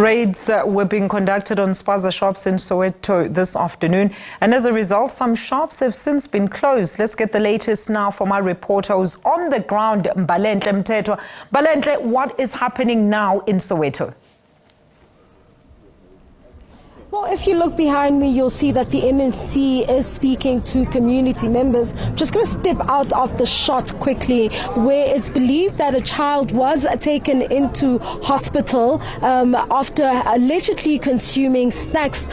Raids were being conducted on Spaza shops in Soweto this afternoon, and as a result, some shops have since been closed. Let's get the latest now from our reporter who's on the ground, Mbalenhle Mthethwa. Mbalenhle, what is happening now in Soweto? Well, if you look behind me, you'll see that the MMC is speaking to community members. Just going to step out of the shot quickly, where it's believed that a child was taken into hospital after allegedly consuming snacks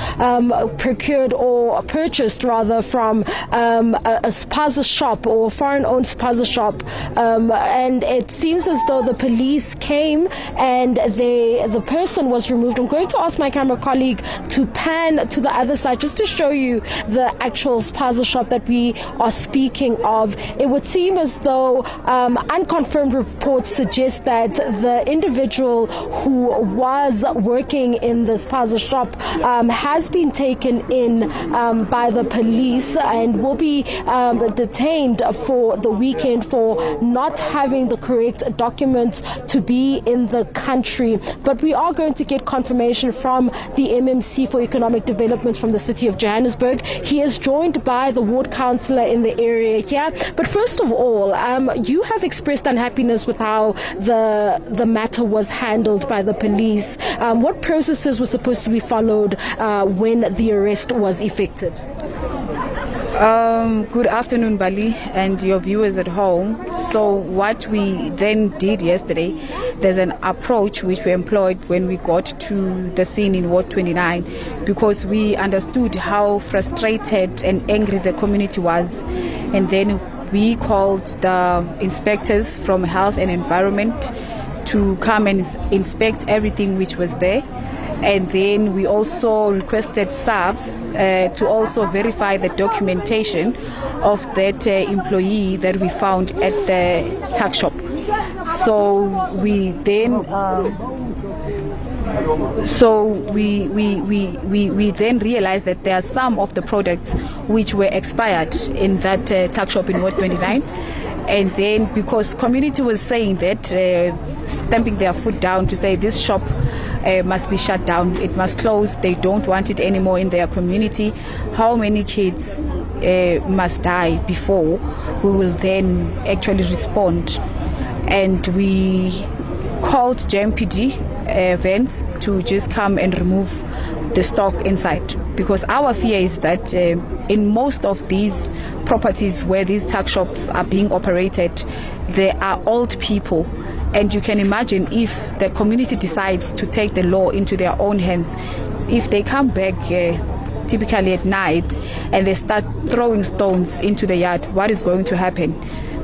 procured or purchased rather from a Spaza shop or foreign-owned Spaza shop. And it seems as though the police came and the person was removed. I'm going to ask my camera colleague to pan to the other side just to show you the actual Spaza shop that we are speaking of. It would seem as though unconfirmed reports suggest that the individual who was working in the Spaza shop has been taken in by the police and will be detained for the weekend for not having the correct documents to be in the country. But we are going to get confirmation from the MMC for Economic Development from the city of Johannesburg. He is joined by the ward councillor in the area here. But first of all, you have expressed unhappiness with how the matter was handled by the police. What processes were supposed to be followed when the arrest was effected? Good afternoon, Bali, and your viewers at home. So what we then did yesterday, there's an approach which we employed when we got to the scene in Ward 29, because we understood how frustrated and angry the community was. And then we called the inspectors from Health and Environment to come and inspect everything which was there. And then we also requested SABC to also verify the documentation of that employee that we found at the tuck shop. So we then we then realized that there are some of the products which were expired in that tuck shop in Ward 29. And then because community was saying that, stamping their foot down to say this shop must be shut down, it must close, they don't want it anymore in their community. How many kids must die before we will then actually respond? And we called JMPD vans to just come and remove the stock inside, because our fear is that in most of these properties where these tuck shops are being operated, there are old people. And you can imagine if the community decides to take the law into their own hands, if they come back typically at night and they start throwing stones into the yard, what is going to happen?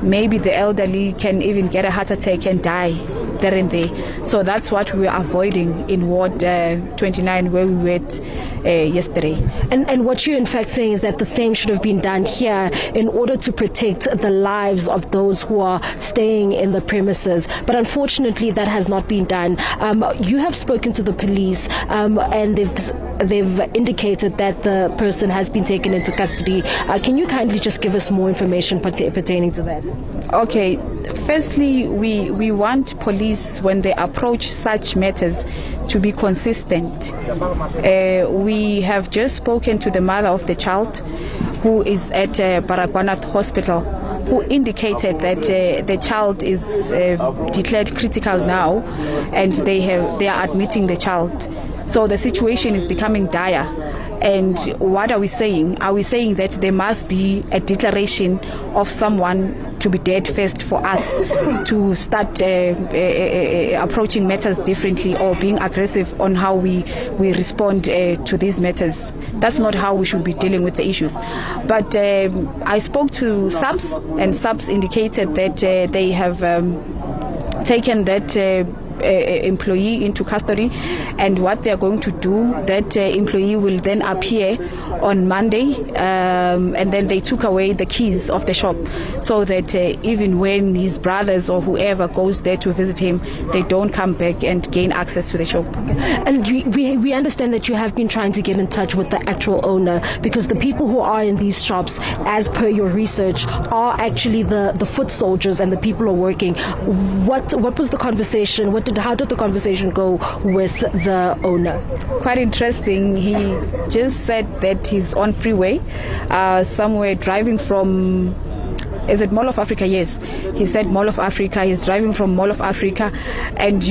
Maybe the elderly can even get a heart attack and die there and there. So that's what we are avoiding in Ward 29 where we went yesterday. And what you're in fact saying is that the same should have been done here in order to protect the lives of those who are staying in the premises. But unfortunately, that has not been done. You have spoken to the police and they've indicated that the person has been taken into custody. Can you kindly just give us more information pertaining to that? Okay. Firstly, we want police, when they approach such matters, to be consistent. We have just spoken to the mother of the child who is at Baragwanath Hospital, who indicated that the child is declared critical now and they are admitting the child. So the situation is becoming dire. And what are we saying? Are we saying that there must be a declaration of someone to be dead first for us to start approaching matters differently or being aggressive on how we respond to these matters? That's not how we should be dealing with the issues. But I spoke to SABC, and SABC indicated that they have taken that employee into custody, and what they are going to do, that employee will then appear on Monday, and then they took away the keys of the shop so that even when his brothers or whoever goes there to visit him, they don't come back and gain access to the shop. And we understand that you have been trying to get in touch with the actual owner, because the people who are in these shops, as per your research, are actually the foot soldiers and the people who are working. What was the conversation? What how did the conversation go with the owner? Quite interesting. He just said that he's on freeway, somewhere driving from, is it Mall of Africa? Yes. He said Mall of Africa. He's driving from Mall of Africa. And,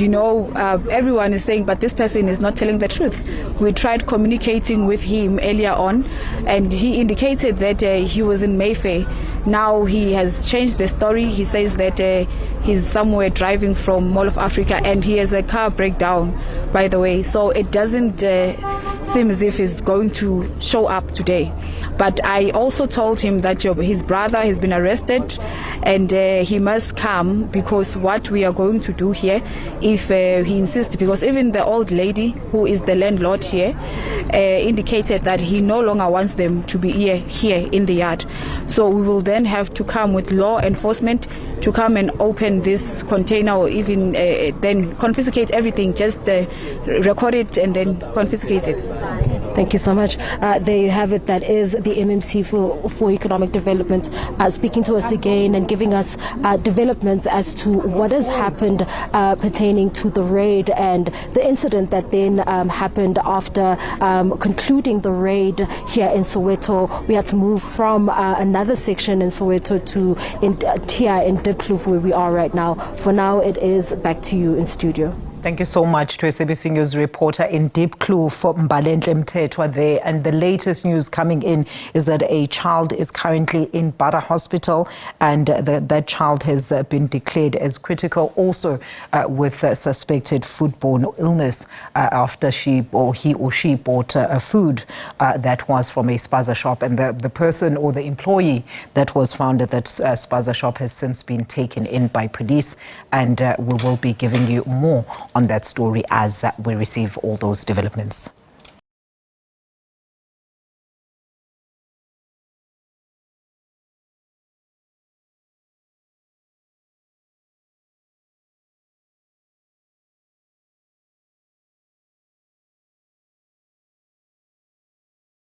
everyone is saying, but this person is not telling the truth. We tried communicating with him earlier on, and he indicated that he was in Mayfair. Now he has changed the story. He says that he's somewhere driving from Mall of Africa, and he has a car breakdown, by the way. So it doesn't seem as if he's going to show up today. But I also told him that his brother has been arrested, and he must come, because what we are going to do here, if he insists, because even the old lady who is the landlord here indicated that he no longer wants them to be here in the yard. So we will then have to come with law enforcement to come and open this container, or even then confiscate everything, just record it and then confiscate it. Thank you so much. There you have it. That is the MMC for Economic Development speaking to us again and giving us developments as to what has happened pertaining to the raid and the incident that then happened after concluding the raid here in Soweto. We had to move from another section in Soweto to here in Diepkloof, where we are right now. For now, it is back to you in studio. Thank you so much to SABC News reporter in Diepkloof, Mbalenhle Mthethwa there. And the latest news coming in is that a child is currently in Bara Hospital, and that child has been declared as critical, also with suspected foodborne illness after he or she bought food that was from a Spaza shop. And the person or the employee that was found at that Spaza shop has since been taken in by police, and we will be giving you more on that story as we receive all those developments.